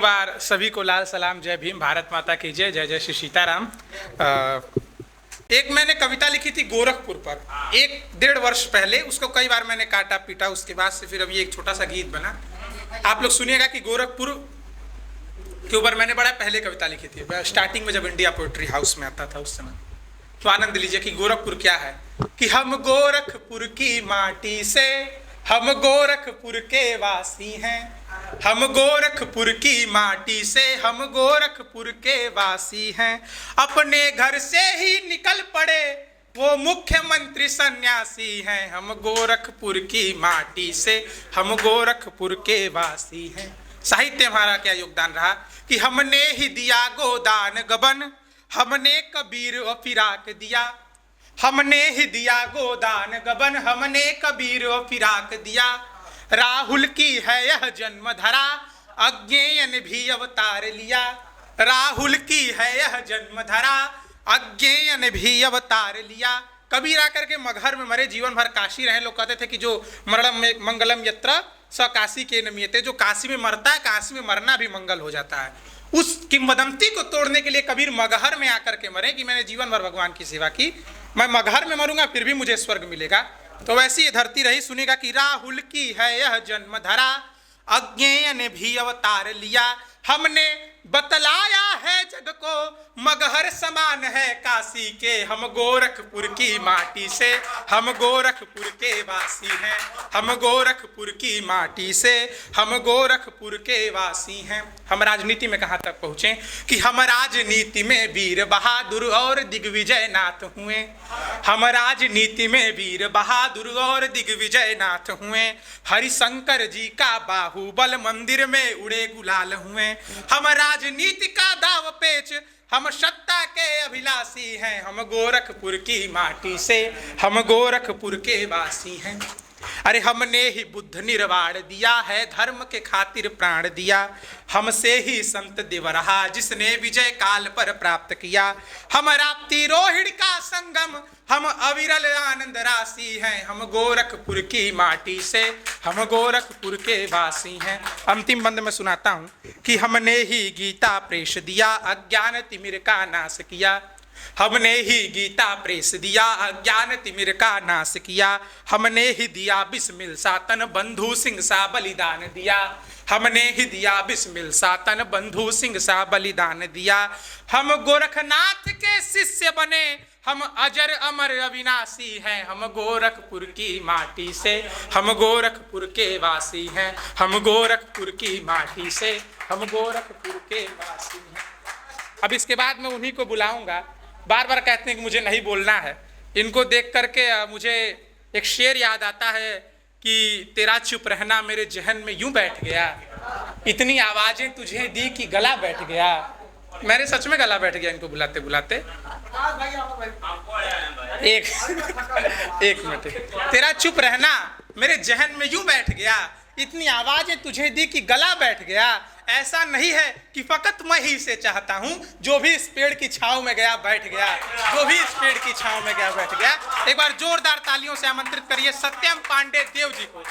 बार सभी को लाल सलाम, जय भीम, भारत माता की जय, जय जय श्री सीताराम। एक मैंने कविता लिखी थी गोरखपुर पर 1-1.5 वर्ष पहले, उसको कई बार मैंने काटा पीटा, उसके बाद से फिर अभी एक छोटा सा गीत बना। आप लोग सुनिएगा कि गोरखपुर के ऊपर मैंने बड़ा पहले कविता लिखी थी, स्टार्टिंग में जब इंडिया पोएट्री हाउस में आता था उस समय। तो आनंद लीजिए कि गोरखपुर क्या है। कि हम गोरखपुर की माटी से, हम गोरखपुर के वासी हैं, हम गोरखपुर की माटी से, हम गोरखपुर के वासी हैं। अपने घर से ही निकल पड़े वो मुख्यमंत्री सन्यासी हैं। हम गोरखपुर की माटी से, हम गोरखपुर के वासी हैं। साहित्य हमारा क्या योगदान रहा कि हमने ही दिया गोदान गबन, हमने कबीर व फिराक दिया, हमने ही दिया गोदान गबन, हमने कबीर व फिराक दिया। राहुल की है यह जन्म धरा, अज्ञेय ने भी अवतार लिया। राहुल की है यह जन्म धरा, अज्ञेय ने भी अवतार लिया। कबीर आकर के मगहर में मरे, जीवन भर काशी रहे। लोग कहते थे कि जो मरणम में मंगलम यत्र स काशी के नमियते, जो काशी में मरता है काशी में मरना भी मंगल हो जाता है। उस किंवदंती को तोड़ने के लिए कबीर मगहर में आकर के मरे कि मैंने जीवन भर भगवान की सेवा की, मैं मगहर में मरूंगा फिर भी मुझे स्वर्ग मिलेगा। तो वैसी ये धरती रही। सुनेगा कि राहुल की है यह जन्म धरा, अज्ञेय ने भी अवतार लिया। हमने बतलाया है जग को मगहर समान है काशी के। हम गोरखपुर की माटी से, हम गोरखपुर के वासी हैं, हम गोरखपुर की माटी से, हम गोरखपुर के वासी हैं। हम राजनीति में कहाँ तक पहुँचे कि हम राजनीति में वीर बहादुर और दिग्विजय नाथ हुए। हम राजनीति में वीर बहादुर और दिग्विजय नाथ हुए। हरिशंकर जी का बाहुबल मंदिर में उड़े गुलाल हुए। हम राजनीति का दाव पेच, हम सत्ता के अभिलाषी हैं। हम गोरखपुर की माटी से, हम गोरखपुर के वासी हैं। अरे हमने ही बुद्ध निर्वाण दिया है, धर्म के खातिर प्राण दिया। हमसे ही संत देवरहा जिसने विजय काल पर प्राप्त किया। हम राप्ती रोहिणी का संगम, हम अविरल आनंद राशि हैं। हम गोरखपुर की माटी से, हम गोरखपुर के वासी हैं। अंतिम बंद में सुनाता हूँ कि हमने ही गीता प्रेष दिया, अज्ञान तिमिर का नाश किया। हमने ही गीता प्रेस दिया, अज्ञान तिमिर का नाश किया। हमने ही दिया बिस्मिल सातन, बंधु सिंह सा बलिदान दिया। हमने ही दिया बिस्मिल सातन, बंधु सिंह सा बलिदान दिया। हम गोरखनाथ के शिष्य बने, हम अजर अमर अविनाशी हैं। हम गोरखपुर की माटी से, हम गोरखपुर के वासी हैं। हम गोरखपुर की माटी से, हम गोरखपुर के वासी हैं। अब इसके बाद मैं उन्हीं को बुलाऊंगा। बार बार कहते हैं कि मुझे नहीं बोलना है। इनको देख करके मुझे एक शेर याद आता है कि तेरा चुप रहना मेरे जहन में यूं बैठ गया, इतनी आवाजें तुझे दी कि गला बैठ गया। मेरे सच में गला बैठ गया इनको बुलाते बुलाते। एक मिनट। तेरा चुप रहना मेरे जहन में यूं बैठ गया, इतनी आवाजें तुझे दी कि गला बैठ गया। ऐसा नहीं है कि फकत मैं ही इसे चाहता हूं, जो भी इस पेड़ की छांव में गया बैठ गया, जो भी इस पेड़ की छांव में गया बैठ गया। एक बार जोरदार तालियों से आमंत्रित करिए सत्यम पांडे देव जी को।